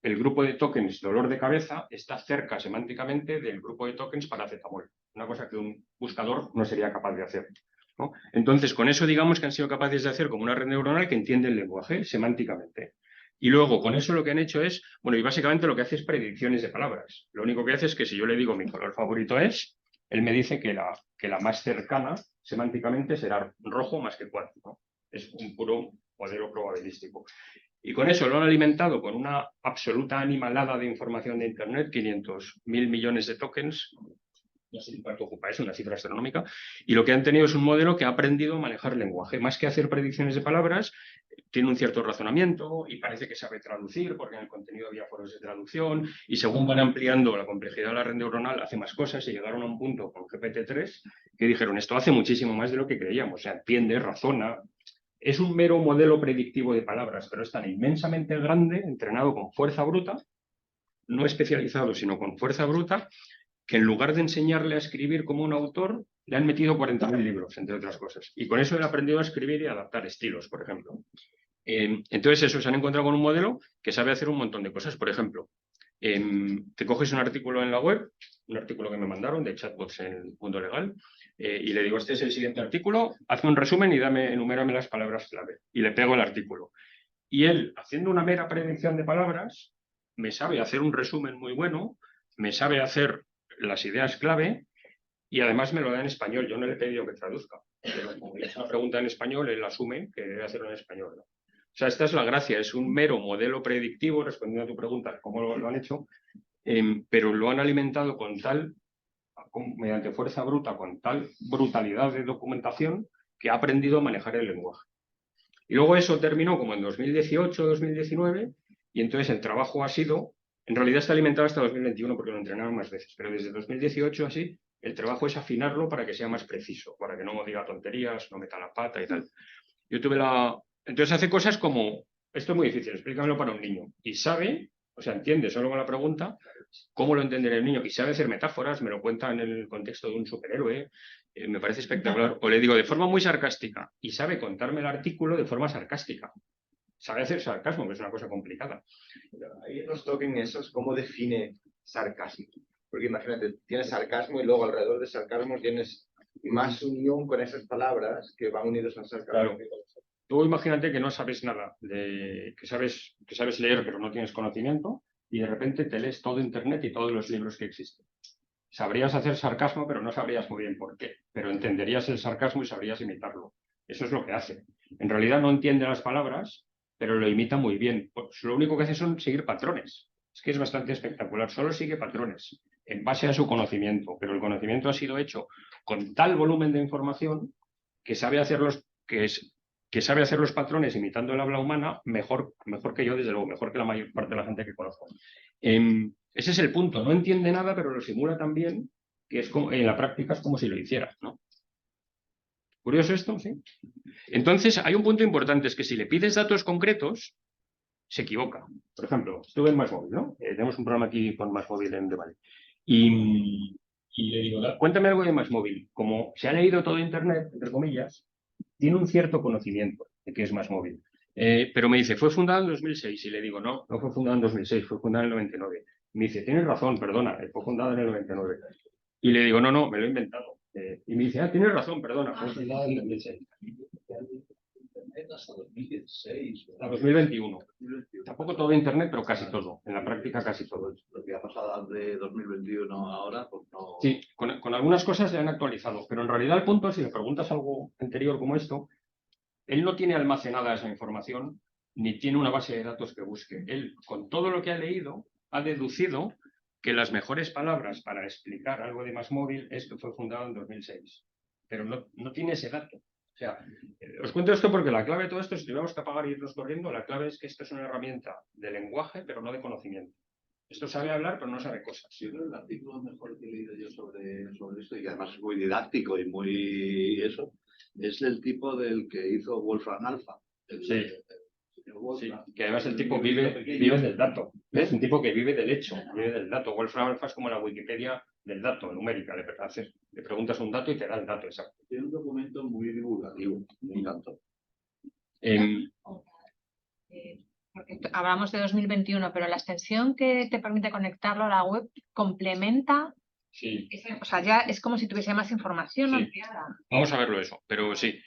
el grupo de tokens dolor de cabeza está cerca semánticamente del grupo de tokens paracetamol. Una cosa que un buscador no sería capaz de hacer, ¿no? Entonces, con eso digamos que han sido capaces de hacer como una red neuronal que entiende el lenguaje semánticamente. Y luego, con eso lo que han hecho es, bueno, y básicamente lo que hace es predicciones de palabras. Lo único que hace es que si yo le digo mi color favorito es, él me dice que la más cercana semánticamente será rojo más que 4, ¿no? Es un puro modelo probabilístico. Y con eso lo han alimentado con una absoluta animalada de información de Internet, 500.000 millones de tokens, no sé cuánto ocupa, es una cifra astronómica, y lo que han tenido es un modelo que ha aprendido a manejar el lenguaje. Más que hacer predicciones de palabras, tiene un cierto razonamiento y parece que sabe traducir, porque en el contenido había foros de traducción, y según van ampliando la complejidad de la red neuronal, hace más cosas, y llegaron a un punto con GPT-3 que dijeron, esto hace muchísimo más de lo que creíamos, o sea, entiende, razona. Es un mero modelo predictivo de palabras, pero es tan inmensamente grande, entrenado con fuerza bruta, no especializado, sino con fuerza bruta, que en lugar de enseñarle a escribir como un autor, le han metido 40.000 libros, entre otras cosas. Y con eso él ha aprendido a escribir y a adaptar estilos, por ejemplo. Entonces, eso, se han encontrado con un modelo que sabe hacer un montón de cosas. Por ejemplo, te coges un artículo en la web, un artículo que me mandaron de chatbots en el mundo legal, y le digo, este es el siguiente artículo, hazme un resumen y enumérame las palabras clave. Y le pego el artículo. Y él, haciendo una mera predicción de palabras, me sabe hacer un resumen muy bueno, me sabe hacer las ideas clave y además me lo da en español. Yo no le he pedido que traduzca. Pero como le he hecho una pregunta en español, él asume que debe hacerlo en español, ¿no? O sea, esta es la gracia, es un mero modelo predictivo, respondiendo a tu pregunta, cómo lo han hecho, pero lo han alimentado mediante fuerza bruta, con tal brutalidad de documentación, que ha aprendido a manejar el lenguaje. Y luego eso terminó como en 2018, 2019, y entonces el trabajo ha sido, en realidad está alimentado hasta 2021 porque lo entrenaron más veces, pero desde 2018 así, el trabajo es afinarlo para que sea más preciso, para que no diga tonterías, no meta la pata y tal. Yo tuve Entonces hace cosas como, esto es muy difícil, explícamelo para un niño, y sabe, o sea, entiende solo con la pregunta, cómo lo entenderá el niño, y sabe hacer metáforas, me lo cuenta en el contexto de un superhéroe, me parece espectacular. O le digo de forma muy sarcástica, y sabe contarme el artículo de forma sarcástica. Sabe hacer sarcasmo, que es una cosa complicada. Ahí en los tokens esos, ¿cómo define sarcasmo? Porque imagínate, tienes sarcasmo y luego alrededor de sarcasmo tienes más unión con esas palabras que van unidos al sarcasmo. Claro. Tú imagínate que no sabes nada, que sabes leer pero no tienes conocimiento, y de repente te lees todo Internet y todos los libros que existen. Sabrías hacer sarcasmo, pero no sabrías muy bien por qué. Pero entenderías el sarcasmo y sabrías imitarlo. Eso es lo que hace. En realidad no entiende las palabras, pero lo imita muy bien. Pues lo único que hace son seguir patrones. Es que es bastante espectacular. Solo sigue patrones en base a su conocimiento. Pero el conocimiento ha sido hecho con tal volumen de información que sabe hacer los patrones imitando el habla humana mejor que yo, desde luego, mejor que la mayor parte de la gente que conozco. Ese es el punto. No entiende nada, pero lo simula tan bien que es como, en la práctica es como si lo hiciera, ¿no? ¿Curioso esto? ¿Sí? Entonces, hay un punto importante, es que si le pides datos concretos, se equivoca. Por ejemplo, estuve en MásMóvil, ¿no? Tenemos un programa aquí con MásMóvil en Debate. Y le digo, cuéntame algo de MásMóvil. Como se ha leído todo Internet, entre comillas, tiene un cierto conocimiento de qué es MásMóvil. Pero me dice, fue fundado en 2006. Y le digo, no fue fundado en 2006, fue fundado en el 99. Me dice, tienes razón, perdona, fue fundado en el 99. Y le digo, no, me lo he inventado. Y me dice, tienes razón, perdona, fue fundado en el 2006. Hasta 2016. Hasta 2021. Tampoco todo Internet, pero casi todo. En la práctica, casi todo. que ha pasado de 2021 ahora, pues no... Sí, con algunas cosas le han actualizado, pero en realidad el punto, si le preguntas algo anterior como esto, él no tiene almacenada esa información ni tiene una base de datos que busque. Él, con todo lo que ha leído, ha deducido que las mejores palabras para explicar algo de MásMóvil es que fue fundado en 2006. Pero no tiene ese dato. O sea, os cuento esto porque la clave de todo esto, si tuviéramos que apagar y irnos corriendo, la clave es que esto es una herramienta de lenguaje, pero no de conocimiento. Esto sabe hablar, pero no sabe cosas. Yo creo que el artículo mejor que he leído yo sobre esto, y que además es muy didáctico y muy eso, es el tipo del que hizo Wolfram Alpha. Sí. Sí, que además el tipo vive del dato. ¿Ves? Un tipo que vive del hecho, vive del dato. Wolfram Alpha es como la Wikipedia del dato, numérica. Le preguntas un dato y te da el dato exacto. Tiene un documento muy divulgativo, me encantó. Porque hablamos de 2021, pero la extensión que te permite conectarlo a la web complementa. Sí. O sea, ya es como si tuviese más información Sí. ampliada. Vamos a verlo eso, pero sí.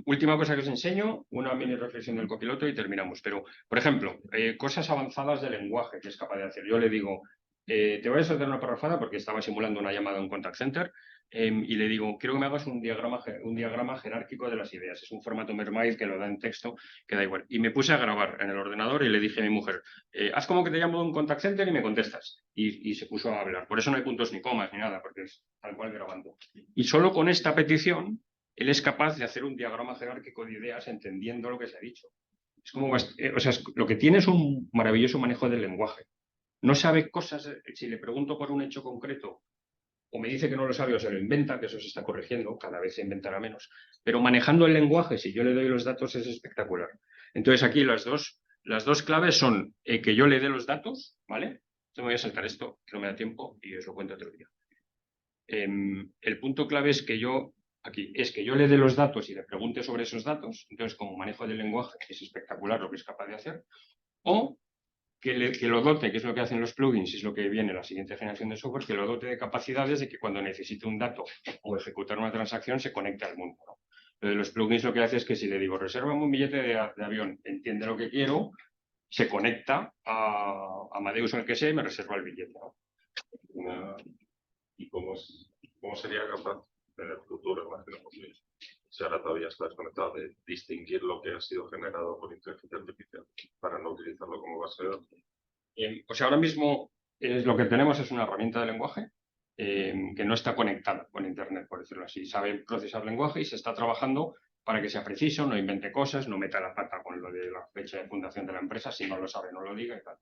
Última cosa que os enseño, una mini reflexión del copiloto y terminamos. Pero, por ejemplo, cosas avanzadas de lenguaje que es capaz de hacer. Yo le digo, te voy a soltar una parrafada porque estaba simulando una llamada a un contact center y le digo, quiero que me hagas un diagrama jerárquico de las ideas. Es un formato Mermaid que lo da en texto, que da igual. Y me puse a grabar en el ordenador y le dije a mi mujer, haz como que te llamo de un contact center y me contestas. Y se puso a hablar. Por eso no hay puntos ni comas ni nada, porque es tal cual grabando. Y solo con esta petición, él es capaz de hacer un diagrama jerárquico de ideas entendiendo lo que se ha dicho. Es como, o sea, lo que tiene es un maravilloso manejo del lenguaje. No sabe cosas, si le pregunto por un hecho concreto, o me dice que no lo sabe o se lo inventa, que eso se está corrigiendo, cada vez se inventará menos. Pero manejando el lenguaje, si yo le doy los datos, es espectacular. Entonces aquí las dos claves son que yo le dé los datos, ¿vale? Yo me voy a saltar esto, que no me da tiempo, y os lo cuento otro día. El punto clave es que yo le dé los datos y le pregunte sobre esos datos. Entonces, como manejo del lenguaje, es espectacular lo que es capaz de hacer. O que lo dote, que es lo que hacen los plugins, es lo que viene la siguiente generación de software, que lo dote de capacidades de que cuando necesite un dato o ejecutar una transacción se conecte al mundo, ¿no? Lo de los plugins lo que hace es que si le digo, resérvame un billete de avión, entiende lo que quiero, se conecta a Amadeus o el que sea y me reserva el billete, ¿no? ¿Y cómo sería capaz en el futuro, imagino, si ahora todavía está desconectado, de distinguir lo que ha sido generado por inteligencia artificial para no utilizarlo como base de datos? O sea, ahora mismo lo que tenemos es una herramienta de lenguaje que no está conectada con Internet, por decirlo así. Sabe procesar lenguaje y se está trabajando para que sea preciso, no invente cosas, no meta la pata con lo de la fecha de fundación de la empresa, si no lo sabe, no lo diga y tal.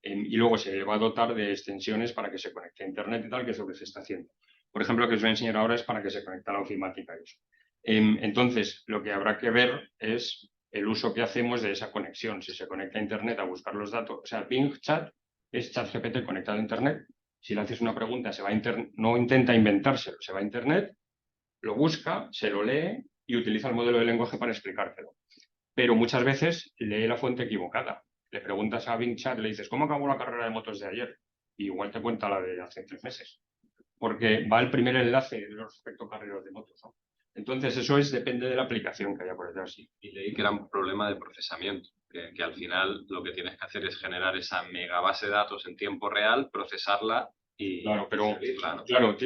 Y luego se va a dotar de extensiones para que se conecte a Internet y tal, que es lo que se está haciendo. Por ejemplo, lo que os voy a enseñar ahora es para que se conecte a la ofimática y eso. Entonces, lo que habrá que ver es el uso que hacemos de esa conexión. Si se conecta a Internet a buscar los datos, o sea, Bing Chat es ChatGPT conectado a Internet. Si le haces una pregunta, no intenta inventárselo, se va a Internet, lo busca, se lo lee y utiliza el modelo de lenguaje para explicártelo. Pero muchas veces lee la fuente equivocada. Le preguntas a Bing Chat, le dices, ¿cómo acabó la carrera de motos de ayer? Y igual te cuenta la de hace 3 meses. Porque va el primer enlace de los respecto a carreras de motos, ¿no? Entonces, eso depende de la aplicación que haya por detrás. Sí. Y leí que era un problema de procesamiento, que al final lo que tienes que hacer es generar esa mega base de datos en tiempo real, procesarla y... Claro, pero servirla, ¿no? claro,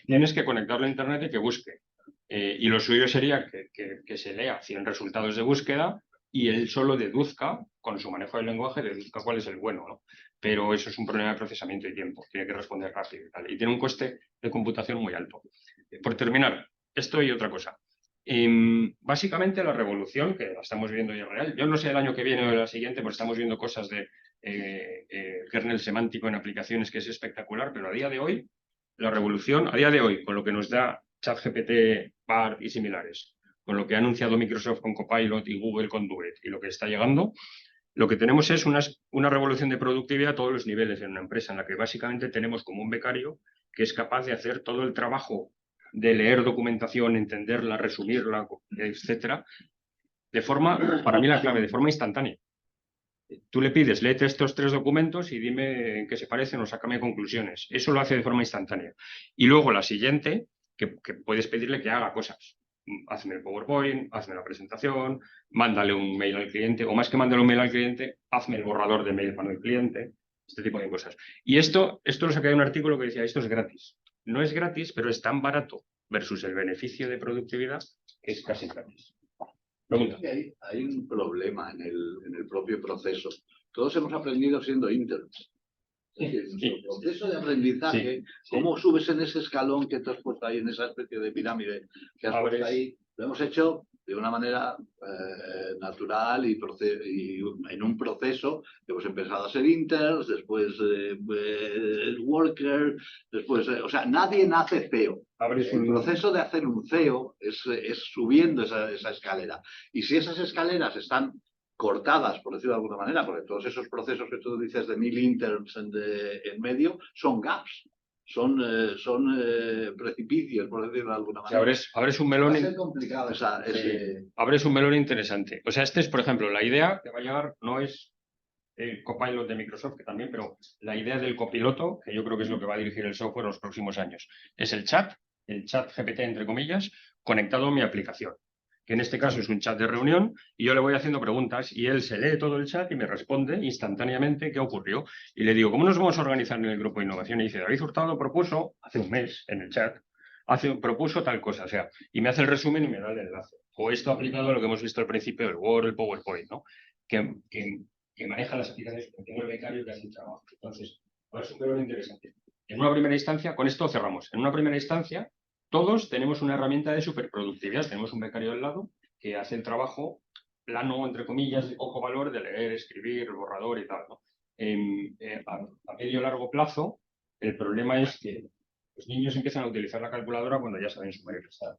tienes que conectarlo a Internet y que busque. Y lo suyo sería que se lea 100 resultados de búsqueda y él solo deduzca, con su manejo del lenguaje, deduzca cuál es el bueno, ¿no? Pero eso es un problema de procesamiento y tiempo. Tiene que responder rápido y tal. Y tiene un coste de computación muy alto. Por terminar, esto y otra cosa. Básicamente la revolución, que la estamos viendo ya real, yo no sé el año que viene o el siguiente, porque estamos viendo cosas de kernel semántico en aplicaciones que es espectacular, pero a día de hoy, la revolución, a día de hoy, con lo que nos da ChatGPT, PAR y similares, con lo que ha anunciado Microsoft con Copilot y Google con Duet y lo que está llegando, lo que tenemos es una revolución de productividad a todos los niveles en una empresa, en la que básicamente tenemos como un becario que es capaz de hacer todo el trabajo de leer documentación, entenderla, resumirla, etcétera, de forma, para mí la clave, de forma instantánea. Tú le pides, léete estos 3 documentos y dime en qué se parecen o sácame conclusiones. Eso lo hace de forma instantánea. Y luego la siguiente, que puedes pedirle que haga cosas. Hazme el PowerPoint, hazme la presentación, mándale un mail al cliente, o más que mándale un mail al cliente, hazme el borrador de mail para el cliente. este tipo de cosas. Y esto lo saqué de un artículo que decía, esto es gratis. No es gratis, pero es tan barato versus el beneficio de productividad que es casi gratis. Pregunta. Hay un problema en el propio proceso. Todos hemos aprendido siendo interns. Es decir, nuestro proceso de aprendizaje, cómo subes en ese escalón que te has puesto ahí, en esa especie de pirámide que has puesto ahí, lo hemos hecho de una manera natural y en un proceso que hemos empezado a ser interns, después worker, después, o sea, nadie nace CEO. El proceso de hacer un CEO es subiendo esa escalera. Y si esas escaleras están cortadas, por decirlo de alguna manera, porque todos esos procesos que tú dices de 1000 interns en medio son gaps. Son precipicios, por decirlo de alguna manera. Abres un melón. Va a ser complicado abres un melón interesante. O sea, es, por ejemplo, la idea que va a llegar no es el Copilot de Microsoft, que también, pero la idea del copiloto, que yo creo que es lo que va a dirigir el software en los próximos años, es el chat GPT, entre comillas, conectado a mi aplicación, que en este caso es un chat de reunión, y yo le voy haciendo preguntas y él se lee todo el chat y me responde instantáneamente qué ocurrió. Y le digo, ¿cómo nos vamos a organizar en el grupo de innovación? Y dice, David Hurtado propuso, hace un mes en el chat, propuso tal cosa, o sea, y me hace el resumen y me da el enlace. O esto aplicado a lo que hemos visto al principio, el Word, el PowerPoint, ¿no? Que maneja las aplicaciones, porque tengo el becario que hace el trabajo. Entonces, es un melón interesante. En una primera instancia, con esto cerramos, en una primera instancia, todos tenemos una herramienta de superproductividad. Tenemos un becario al lado que hace el trabajo plano, entre comillas, de poco valor, de leer, escribir, borrador y tal, ¿no? A medio largo plazo, el problema es que los niños empiezan a utilizar la calculadora cuando ya saben sumar y restar.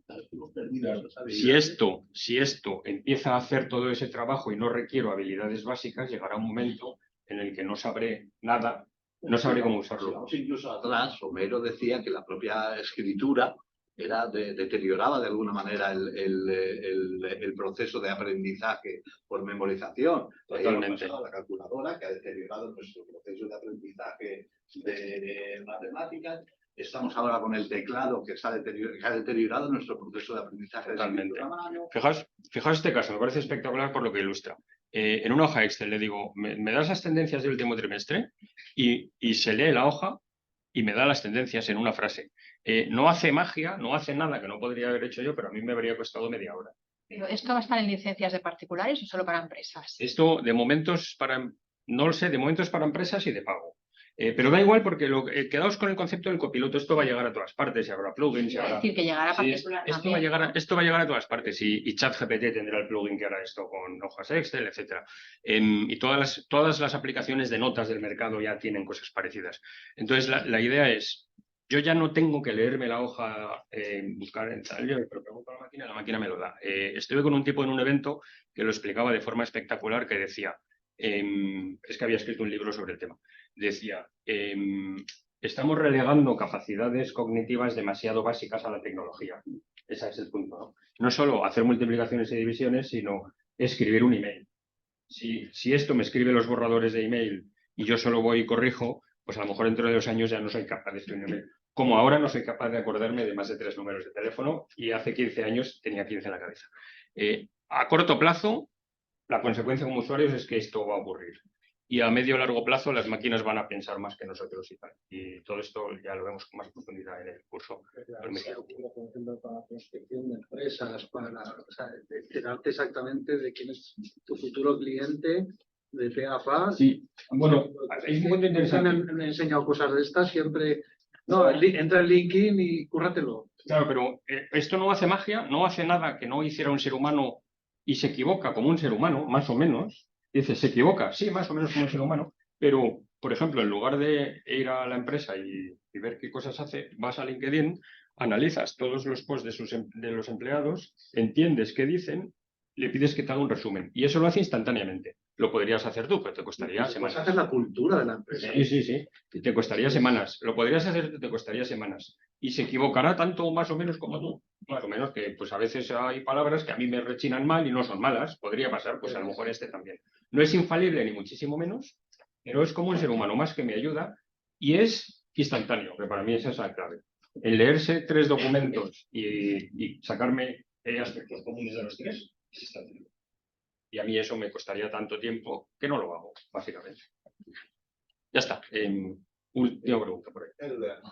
Si esto empieza a hacer todo ese trabajo y no requiero habilidades básicas, llegará un momento en el que no sabré nada, no sabré cómo usarlo. Incluso atrás, Homero decía que la propia escritura deterioraba de alguna manera el proceso de aprendizaje por memorización. Totalmente. La calculadora que ha deteriorado nuestro proceso de aprendizaje de matemáticas. Estamos ahora con el teclado que ha deteriorado nuestro proceso de aprendizaje. Totalmente. Fijaos este caso, me parece espectacular por lo que ilustra. En una hoja Excel le digo, ¿me das las tendencias del último trimestre? Y se lee la hoja y me da las tendencias en una frase. No hace magia, no hace nada que no podría haber hecho yo, pero a mí me habría costado media hora. ¿Pero esto va a estar en licencias de particulares o solo para empresas? Esto de momentos no lo sé, de momentos para empresas y de pago. Pero da igual porque quedaos con el concepto del copiloto. Esto va a llegar a todas partes, y habrá plugins. Es decir, que llegará a particular esto va a llegar a todas partes y ChatGPT tendrá el plugin que hará esto con hojas Excel, etc. Y todas las aplicaciones de notas del mercado ya tienen cosas parecidas. Entonces, la idea es, yo ya no tengo que leerme la hoja, buscar en tal, yo pregunto a la máquina me lo da. Estuve con un tipo en un evento que lo explicaba de forma espectacular, que decía, es que había escrito un libro sobre el tema. Decía, estamos relegando capacidades cognitivas demasiado básicas a la tecnología. Ese es el punto, ¿no? No solo hacer multiplicaciones y divisiones, sino escribir un email. Si esto me escribe los borradores de email y yo solo voy y corrijo, pues a lo mejor dentro de 2 años ya no soy capaz de escribir un email. Como ahora no soy capaz de acordarme de más de 3 números de teléfono y hace 15 años tenía 15 en la cabeza. A corto plazo, la consecuencia como usuarios es que esto va a ocurrir. Y a medio o largo plazo las máquinas van a pensar más que nosotros y tal. Y todo esto ya lo vemos con más profundidad en el curso. Para la prospección de empresas, enterarte exactamente de quién es tu futuro cliente, de pe a pa. Sí, bueno, es muy interesante. Me han enseñado cosas de estas siempre. No, entra en LinkedIn y cúrratelo. Claro, pero esto no hace magia, no hace nada que no hiciera un ser humano y se equivoca como un ser humano, más o menos. Dice, se equivoca, sí, más o menos como un ser humano, pero, por ejemplo, en lugar de ir a la empresa y ver qué cosas hace, vas a LinkedIn, analizas todos los posts de los empleados, entiendes qué dicen, le pides que te haga un resumen. Y eso lo hace instantáneamente. Lo podrías hacer tú, pero te costaría semanas. Hacer la cultura de la empresa. Sí. Te costaría semanas. Lo podrías hacer, te costaría semanas. Y se equivocará tanto más o menos como tú. Más o menos que pues a veces hay palabras que a mí me rechinan mal y no son malas. Podría pasar, pues a lo mejor este también. No es infalible ni muchísimo menos, pero es como un ser humano más que me ayuda y es instantáneo, que para mí esa es la clave. El leerse 3 documentos y sacarme aspectos comunes de los 3 es instantáneo. Y a mí eso me costaría tanto tiempo que no lo hago, básicamente. Ya está. Última pregunta por ahí. Una duda.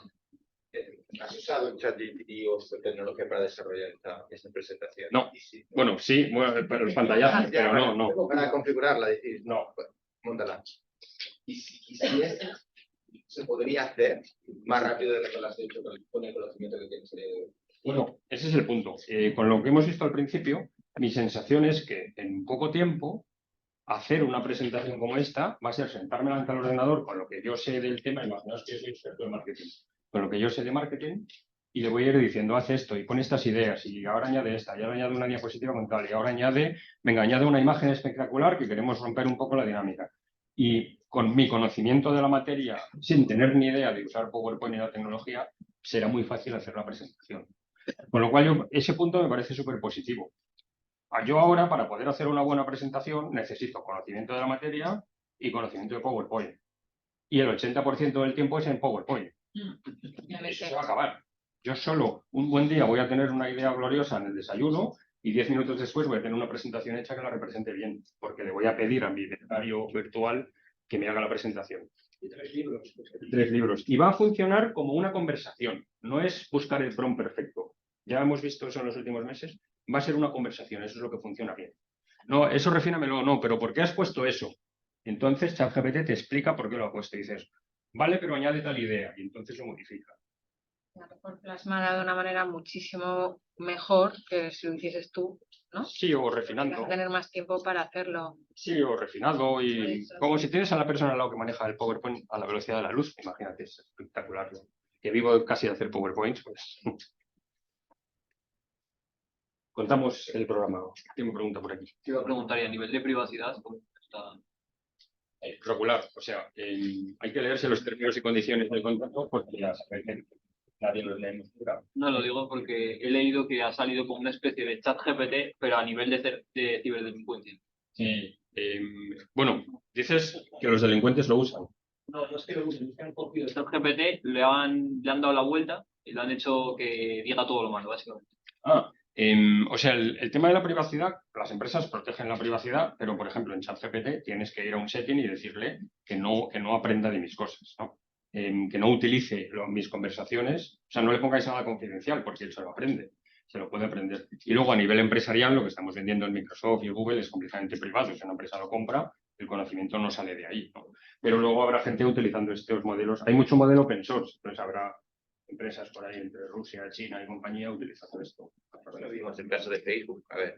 ¿Has usado ChatGPT o esta tecnología para desarrollar esta presentación? No. Y si- Bueno, sí, bueno, para los pantallazos, Ya, pero no. Para configurarla, decir, No. pues, móntala. Y si esto se podría hacer más rápido de lo que lo has hecho con el conocimiento que tienes. Bueno, ese es el punto. Con lo que hemos visto al principio, mi sensación es que en poco tiempo hacer una presentación como esta va a ser sentarme delante del ordenador con lo que yo sé del tema, imaginaos que yo soy experto en marketing, con lo que yo sé de marketing, y le voy a ir diciendo, haz esto y pon estas ideas, y ahora añade esta, y ahora añade una diapositiva con tal, y ahora añade una imagen espectacular que queremos romper un poco la dinámica. Y con mi conocimiento de la materia, sin tener ni idea de usar PowerPoint y la tecnología, será muy fácil hacer la presentación. Con lo cual, ese punto me parece súper positivo. Yo ahora, para poder hacer una buena presentación, necesito conocimiento de la materia y conocimiento de PowerPoint. Y el 80% del tiempo es en PowerPoint. Eso se va a acabar. Yo solo un buen día voy a tener una idea gloriosa en el desayuno y 10 minutos después voy a tener una presentación hecha que la represente bien, porque le voy a pedir a mi becario virtual que me haga la presentación. Y 3 libros. 3 libros. Y va a funcionar como una conversación. No es buscar el prompt perfecto. Ya hemos visto eso en los últimos meses. Va a ser una conversación. Eso es lo que funciona bien. No, eso refínamelo. No, pero ¿por qué has puesto eso? Entonces ChatGPT te explica por qué lo ha puesto. Y dices, vale, pero añade tal idea. Y entonces lo modifica. Mejor plasmada de una manera muchísimo mejor que si lo hicieses tú, ¿no? Sí, o Vas refinando. a tener más tiempo para hacerlo. Sí, o refinado. Y como si tienes a la persona al lado que maneja el PowerPoint a la velocidad de la luz. Imagínate, es espectacular, ¿no? Que vivo casi de hacer PowerPoints, pues. Contamos el programa. Tengo pregunta por aquí. Te iba a preguntar, ¿y a nivel de privacidad cómo está? Regular, o sea, hay que leerse los términos y condiciones del contrato porque nadie los leemos. No lo digo porque he leído que ha salido como una especie de chat GPT, pero a nivel de ciberdelincuencia. Sí. Bueno, dices que los delincuentes lo usan. No, no es que lo usen, es que han cogido el chat GPT, le han dado la vuelta y le han hecho que diga todo lo malo, básicamente. O sea, el tema de la privacidad, las empresas protegen la privacidad, pero por ejemplo en ChatGPT tienes que ir a un setting y decirle que no aprenda de mis cosas, ¿no? Que no utilice mis conversaciones, o sea, no le pongáis nada confidencial porque él se lo aprende, se lo puede aprender. Y luego a nivel empresarial, lo que estamos vendiendo en Microsoft y Google es completamente privado, si una empresa lo compra, el conocimiento no sale de ahí, ¿no? Pero luego habrá gente utilizando estos modelos, hay mucho modelo open source, entonces habrá empresas por ahí entre Rusia, China y compañía utilizando esto. Bueno, vimos el caso de Facebook. A ver,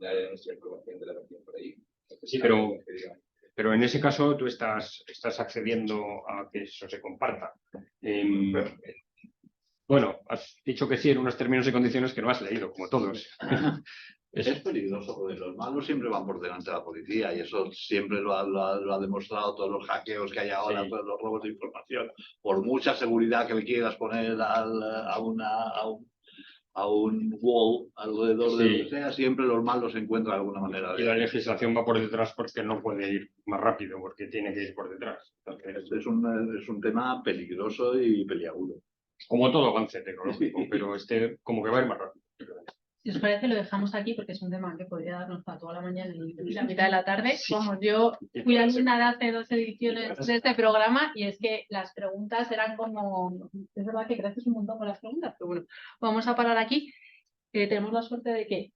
daré nuestra información de la versión por ahí. Sí, pero en ese caso tú estás accediendo a que eso se comparta. Bueno, has dicho que sí en unos términos y condiciones que no has leído, como todos. Es peligroso porque los malos siempre van por delante de la policía y eso siempre lo ha demostrado todos los hackeos que hay ahora, Sí. todos los robos de información. Por mucha seguridad que le quieras poner a un wall alrededor de lo que sea, siempre los malos encuentran alguna manera Y la legislación va por detrás porque no puede ir más rápido, porque tiene que ir por detrás. Entonces, Es un tema peligroso y peliagudo. como todo avance tecnológico, pero como que va a ir más rápido. Si os parece, lo dejamos aquí porque es un tema que podría darnos para toda la mañana y la mitad de la tarde. Sí. Vamos, yo fui alumna de hace 2 ediciones de este programa y es que las preguntas eran como... Es verdad que gracias un montón por las preguntas, pero bueno, vamos a parar aquí. Tenemos la suerte de que